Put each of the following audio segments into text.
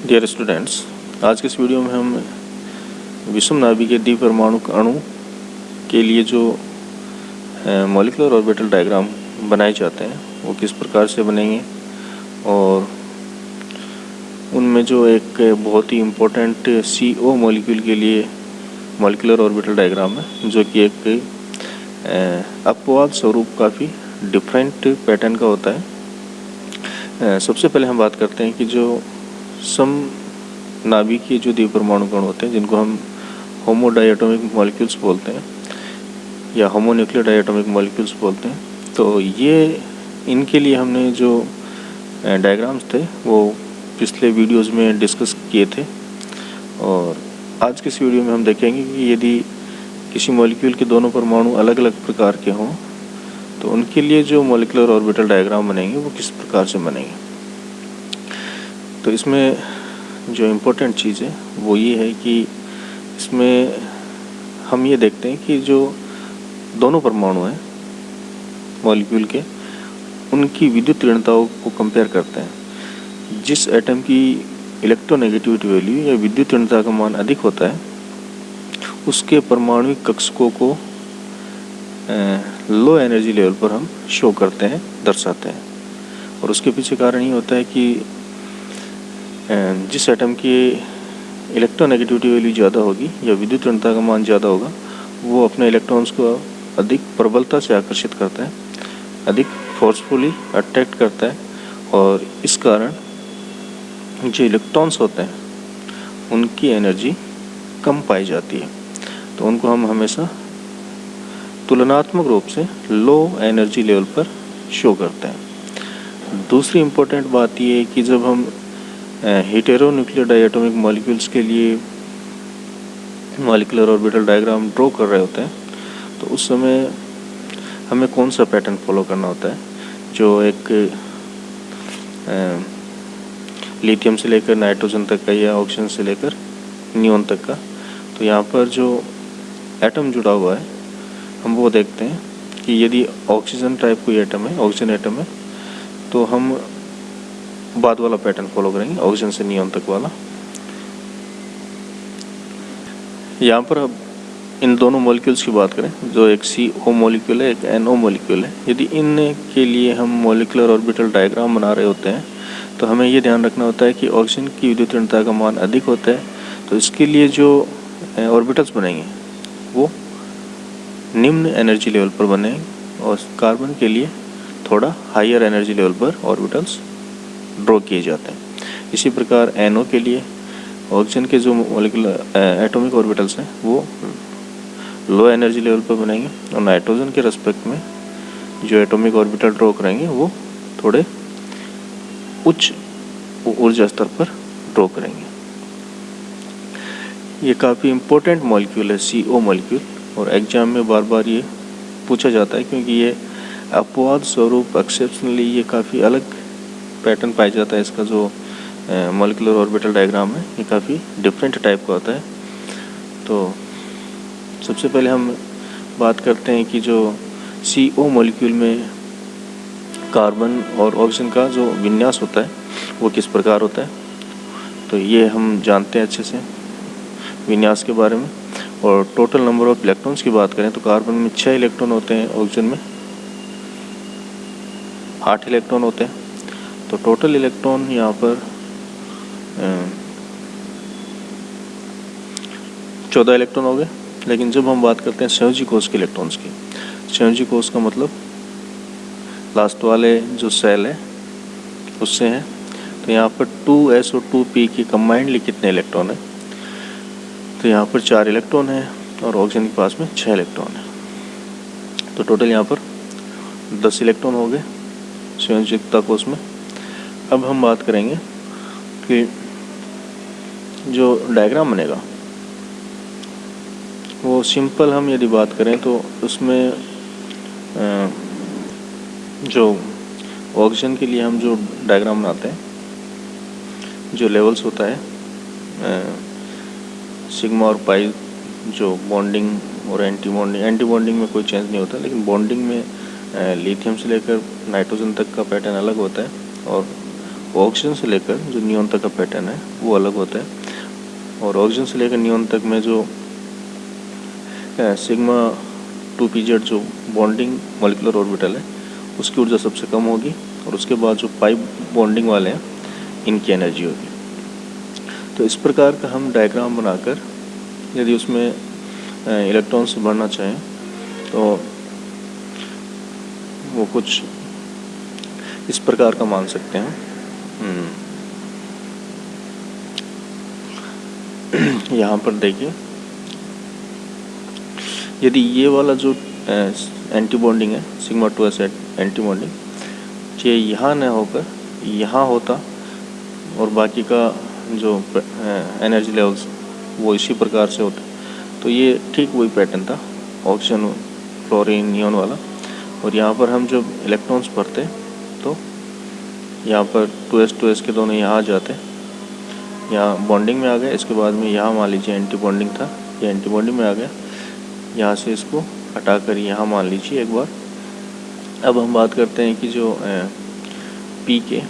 Dear students, आज के इस वीडियो में हम विषम नाभिक के द्विपरमाणु अणु के लिए जो मॉलिक्यूलर ऑर्बिटल डायग्राम बनाए जाते हैं वो किस प्रकार से बनेंगे और उनमें जो एक बहुत ही इम्पोर्टेंट CO मॉलिक्यूल के लिए मॉलिक्यूलर ऑर्बिटल डायग्राम है जो कि एक अपवाद स्वरूप काफ़ी डिफरेंट पैटर्न का होता है। सबसे पहले हम बात करते हैं कि जो सम नाभिकीय जो द्विपरमाणु कण होते हैं जिनको हम होमो डायटोमिक मॉलिक्यूल्स बोलते हैं या होमोन्यूक्लियर डायटोमिक मॉलिक्यूल्स बोलते हैं, तो ये इनके लिए हमने जो डायग्राम्स थे वो पिछले वीडियोस में डिस्कस किए थे और आज के इस वीडियो में हम देखेंगे कि यदि किसी मॉलिक्यूल के दोनों परमाणु अलग अलग प्रकार के हों तो उनके लिए जो मॉलिक्यूलर ऑर्बिटल डायग्राम बनेंगे वो किस प्रकार से बनेंगे। तो इसमें जो इम्पोर्टेंट चीज़ है वो ये है कि इसमें हम ये देखते हैं कि जो दोनों परमाणु हैं मॉलिक्यूल के उनकी विद्युत ऋणताओं को कंपेयर करते हैं। जिस एटम की इलेक्ट्रोनेगेटिविटी वैल्यू या विद्युत ऋणता का मान अधिक होता है उसके परमाणुिक कक्षकों को लो एनर्जी लेवल पर हम शो करते हैं, दर्शाते हैं। और उसके पीछे कारण ये होता है कि जिस एटम की इलेक्ट्रोनेगेटिविटी वैल्यू ज़्यादा होगी या विद्युत ऋणता का मान ज़्यादा होगा वो अपने इलेक्ट्रॉन्स को अधिक प्रबलता से आकर्षित करता है, अधिक फोर्सफुली अट्रैक्ट करता है और इस कारण जो इलेक्ट्रॉन्स होते हैं उनकी एनर्जी कम पाई जाती है। तो उनको हम हमेशा तुलनात्मक रूप से लो एनर्जी लेवल पर शो करते हैं। दूसरी इम्पोर्टेंट बात ये है कि जब हम हेटेरोन्यूक्लियर डायटोमिक मॉलिक्यूल्स के लिए मॉलिक्यूलर ऑर्बिटल डायग्राम ड्रॉ कर रहे होते हैं तो उस समय हमें कौन सा पैटर्न फॉलो करना होता है जो एक लिथियम से लेकर नाइट्रोजन तक का या ऑक्सीजन से लेकर नियोन तक का। तो यहाँ पर जो एटम जुड़ा हुआ है हम वो देखते हैं कि यदि ऑक्सीजन टाइप कोई एटम है, ऑक्सीजन एटम है, तो हम बाद वाला पैटर्न फॉलो करेंगे, ऑक्सीजन से नियोन तक वाला। यहाँ पर अब इन दोनों मॉलिक्यूल्स की बात करें, जो एक CO मॉलिक्यूल है, एक NO मॉलिक्यूल है, यदि इन के लिए हम मॉलिक्यूलर ऑर्बिटल डायग्राम बना रहे होते हैं तो हमें ये ध्यान रखना होता है कि ऑक्सीजन की विद्युत ऋणता का मान अधिक होता है तो इसके लिए जो ऑर्बिटल्स बनेंगे वो निम्न एनर्जी लेवल पर बनेंगे और कार्बन के लिए थोड़ा हायर एनर्जी लेवल पर ऑर्बिटल्स ड्रॉ किए जाते हैं। इसी प्रकार NO के लिए ऑक्सीजन के जो मॉलिक्यूलर एटॉमिक ऑर्बिटल्स हैं वो लो एनर्जी लेवल पर बनेंगे और नाइट्रोजन के रेस्पेक्ट में जो एटॉमिक ऑर्बिटल ड्रॉ करेंगे वो थोड़े उच्च ऊर्जा स्तर पर ड्रॉ करेंगे। ये काफ़ी इम्पोर्टेंट मॉलिक्यूल है CO मॉलिक्यूल और एग्जाम में बार बार ये पूछा जाता है क्योंकि ये अपवाद स्वरूप एक्सेप्शनली ये काफ़ी अलग पैटर्न पाया जाता है। इसका जो मॉलिक्यूलर ऑर्बिटल डायग्राम है ये काफ़ी डिफरेंट टाइप का होता है। तो सबसे पहले हम बात करते हैं कि जो CO मॉलिक्यूल में कार्बन और ऑक्सीजन का जो विन्यास होता है वो किस प्रकार होता है। तो ये हम जानते हैं अच्छे से विन्यास के बारे में। और टोटल नंबर ऑफ इलेक्ट्रॉन्स की बात करें तो कार्बन में 6 इलेक्ट्रॉन होते हैं, ऑक्सीजन में 8 इलेक्ट्रॉन होते हैं। तो टोटल इलेक्ट्रॉन यहाँ पर 14 इलेक्ट्रॉन हो गए। लेकिन जब हम बात करते हैं संयोजी कोष के इलेक्ट्रॉन्स की, संयोजी कोष का मतलब लास्ट वाले जो सेल है उससे है, तो यहाँ पर 2s और 2p की कंबाइंडली कितने इलेक्ट्रॉन है। तो यहाँ पर 4 इलेक्ट्रॉन है और ऑक्सीजन के पास में 6 इलेक्ट्रॉन है। तो टोटल यहाँ पर 10 इलेक्ट्रॉन हो गए संयोजकता कोष में। अब हम बात करेंगे कि जो डायग्राम बनेगा वो सिंपल हम यदि बात करें तो उसमें जो ऑक्सीजन के लिए हम जो डायग्राम बनाते हैं जो लेवल्स होता है सिग्मा और पाई, जो बॉन्डिंग और एंटी बॉन्डिंग में कोई चेंज नहीं होता, लेकिन बॉन्डिंग में लिथियम से लेकर नाइट्रोजन तक का पैटर्न अलग होता है और ऑक्सीजन से लेकर जो नियॉन तक का पैटर्न है वो अलग होता है, और ऑक्सीजन से लेकर नियॉन तक में जो सिग्मा 2pz जो बॉन्डिंग मॉलिक्यूलर ऑर्बिटल है उसकी ऊर्जा सबसे कम होगी, और उसके बाद जो पाई बॉन्डिंग वाले हैं इनकी एनर्जी होगी। तो इस प्रकार का हम डायग्राम बनाकर यदि उसमें इलेक्ट्रॉन्स भरना चाहें तो वो कुछ इस प्रकार का मान सकते हैं। यहाँ पर देखिए, यदि ये वाला जो एंटी बॉन्डिंग है सिग्मा 2s एंटी बॉन्डिंग, ये यहाँ न होकर यहाँ होता और बाकी का जो एनर्जी लेवल्स वो इसी प्रकार से होते, तो ये ठीक वही पैटर्न था ऑक्सीजन फ्लोरीन नियॉन वाला। और यहाँ पर हम जब इलेक्ट्रॉन्स भरते तो यहाँ पर 2s के दोनों यहाँ आ जाते, यहाँ बॉन्डिंग में आ गए। इसके बाद में यहाँ मान लीजिए एंटी बॉन्डिंग था, ये एंटी बॉन्डिंग में आ गया, यहाँ से इसको हटाकर यहाँ मान लीजिए एक बार। अब हम बात करते हैं कि जो पी के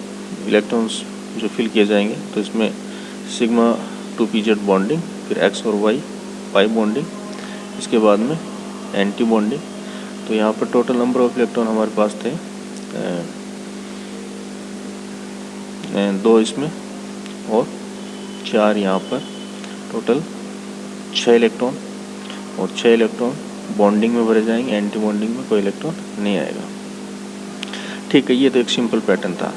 इलेक्ट्रॉन्स जो फिल किए जाएंगे, तो इसमें सिग्मा 2pz बॉन्डिंग, फिर x और y पाई बॉन्डिंग, इसके बाद में एंटी बॉन्डिंग। तो यहाँ पर टोटल नंबर ऑफ इलेक्ट्रॉन हमारे पास थे 2 इसमें और 4 यहाँ पर, टोटल 6 इलेक्ट्रॉन, और 6 इलेक्ट्रॉन बॉन्डिंग में भरे जाएंगे, एंटी बॉन्डिंग में कोई इलेक्ट्रॉन नहीं आएगा। ठीक है, ये तो एक सिंपल पैटर्न था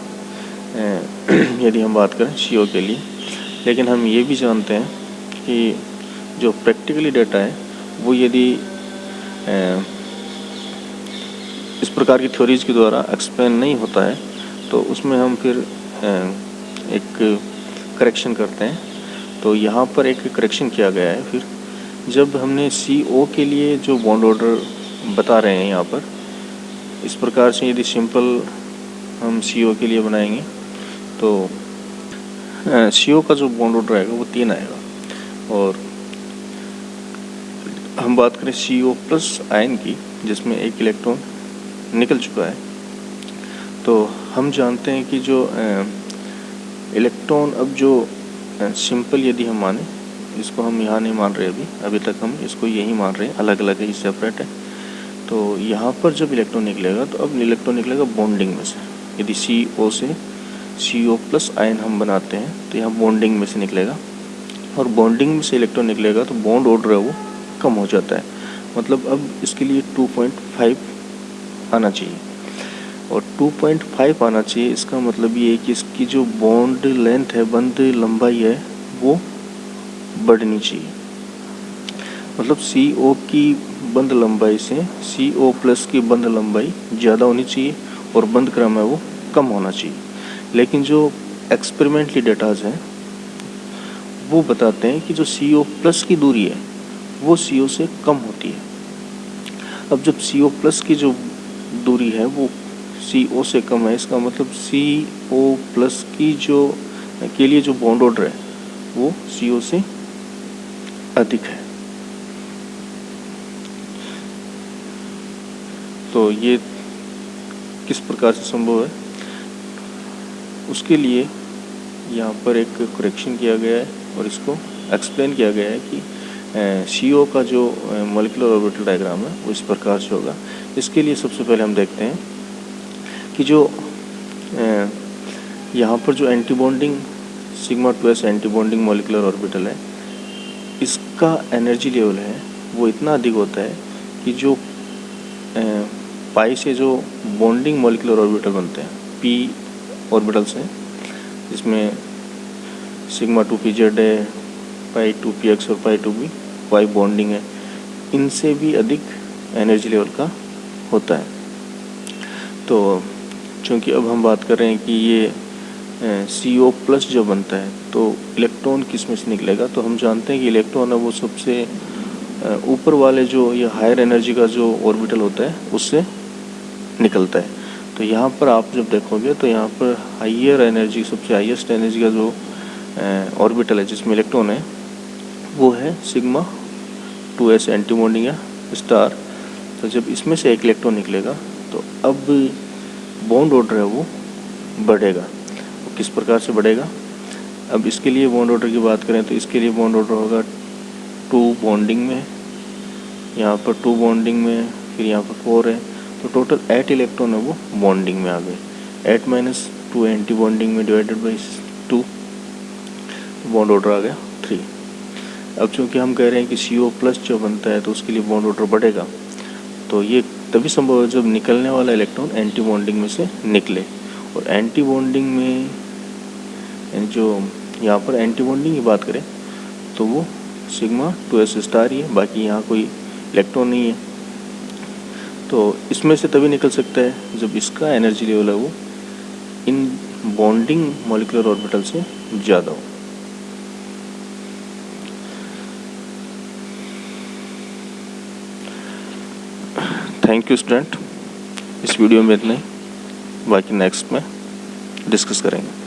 यदि हम बात करें CO के लिए। लेकिन हम ये भी जानते हैं कि जो प्रैक्टिकली डेटा है वो यदि इस प्रकार की थ्योरीज के द्वारा एक्सप्लेन नहीं होता है तो उसमें हम फिर एक करेक्शन करते हैं। तो यहाँ पर एक करेक्शन किया गया है। फिर जब हमने CO के लिए जो बॉन्ड ऑर्डर बता रहे हैं यहाँ पर, इस प्रकार से यदि सिंपल हम CO के लिए बनाएंगे तो CO का जो बॉन्ड ऑर्डर आएगा वो 3 आएगा। और हम बात करें CO प्लस आयन की, जिसमें एक इलेक्ट्रॉन निकल चुका है, तो हम जानते हैं कि जो इलेक्ट्रॉन अब जो सिंपल यदि हम माने, इसको हम यहाँ नहीं मान रहे अभी तक हम इसको यही मान रहे हैं, अलग अलग है, सेपरेट है। तो यहाँ पर जब इलेक्ट्रॉन निकलेगा तो अब इलेक्ट्रॉन निकलेगा बॉन्डिंग में से। यदि CO से CO प्लस आयन हम बनाते हैं तो यहाँ बॉन्डिंग में से निकलेगा, और बॉन्डिंग में से इलेक्ट्रॉन निकलेगा तो बॉन्ड ऑर्डर है वो कम हो जाता है। मतलब अब इसके लिए 2.5 आना चाहिए, और 2.5 आना चाहिए। इसका मतलब ये है कि इसकी जो बॉन्ड लेंथ है, बंध लंबाई है, वो बढ़नी चाहिए। मतलब CO की बंध लंबाई से CO प्लस की बंध लंबाई ज़्यादा होनी चाहिए और बंध क्रम है वो कम होना चाहिए। लेकिन जो एक्सपेरिमेंटली डेटाज हैं वो बताते हैं कि जो CO प्लस की दूरी है वो CO से कम होती है। अब जब CO प्लस की जो दूरी है वो CO से कम है, इसका मतलब CO प्लस की जो के लिए जो बॉन्ड ऑर्डर है वो CO से अधिक है। तो ये किस प्रकार से संभव है, उसके लिए यहाँ पर एक करेक्शन किया गया है और इसको एक्सप्लेन किया गया है कि CO का जो मॉलिक्यूलर ऑर्बिटल डायग्राम है वो इस प्रकार से होगा। इसके लिए सबसे पहले हम देखते हैं कि जो यहाँ पर जो anti bonding sigma 2s anti bonding molecular orbital है, इसका एनर्जी लेवल है वो इतना अधिक होता है कि जो पाई से जो बॉन्डिंग मॉलिक्यूलर ऑर्बिटल बनते हैं P ऑर्बिटल्स हैं, जिसमें सिग्मा 2pz है, पाई 2px और पाई 2p पाई बॉन्डिंग है, इनसे भी अधिक एनर्जी लेवल का होता है। तो चूँकि अब हम बात कर रहे हैं कि ये CO प्लस जो बनता है तो इलेक्ट्रॉन किस में से निकलेगा, तो हम जानते हैं कि इलेक्ट्रॉन है वो सबसे ऊपर वाले जो ये हायर एनर्जी का जो ऑर्बिटल होता है उससे निकलता है। तो यहाँ पर आप जब देखोगे तो यहाँ पर हायर एनर्जी, सबसे हाईएस्ट एनर्जी का जो ऑर्बिटल है जिसमें इलेक्ट्रॉन है वो है सिग्मा 2s एंटी बॉन्डिंग या स्टार। तो जब इसमें से एक इलेक्ट्रॉन निकलेगा तो अब बॉन्ड ऑर्डर है वो बढ़ेगा। किस प्रकार से बढ़ेगा। अब इसके लिए बॉन्ड ऑर्डर की बात करें तो इसके लिए बॉन्ड ऑर्डर होगा 2 बॉन्डिंग में, यहाँ पर 2 बॉन्डिंग में, फिर यहाँ पर 4 है, तो टोटल 8 इलेक्ट्रॉन है वो बॉन्डिंग में आ गए। 8 माइनस 2 एंटी बॉन्डिंग में डिवाइडेड बाई 2, बॉन्ड ऑर्डर आ गया 3। अब चूँकि हम कह रहे हैं कि CO+ जो बनता है तो उसके लिए बॉन्ड ऑर्डर बढ़ेगा, तो ये तभी संभव है जब निकलने वाला इलेक्ट्रॉन एंटी बॉन्डिंग में से निकले। और एंटी बॉन्डिंग में जो यहाँ पर एंटी बॉन्डिंग की बात करें तो वो सिग्मा 2s स्टार ही है, बाकी यहाँ कोई इलेक्ट्रॉन नहीं है। तो इसमें से तभी निकल सकता है जब इसका एनर्जी लेवल है वो इन बॉन्डिंग मॉलिक्यूलर ऑर्बिटल से ज़्यादा हो। Thank you student. इस वीडियो में इतना ही, बाकी नेक्स्ट में डिस्कस करेंगे।